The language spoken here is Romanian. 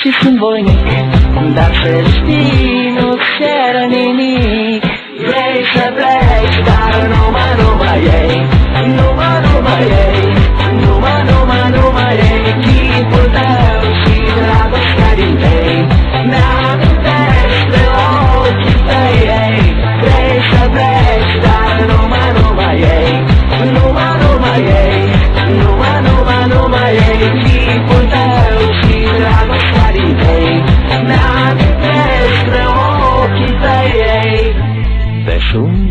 Și sunt voinic, dar să știi, nu cer nimic. Vrei să pleci, dar numai ei, numai ei, numai ei. Chipul tău și dragostea din tei mi-amintești de ochii tăi, ei. Vrei să pleci, dar numai ei, numai ei, numai ei. Chipul tău și dragostea din tei mi-amintești de ochii tăi, ei. Te sun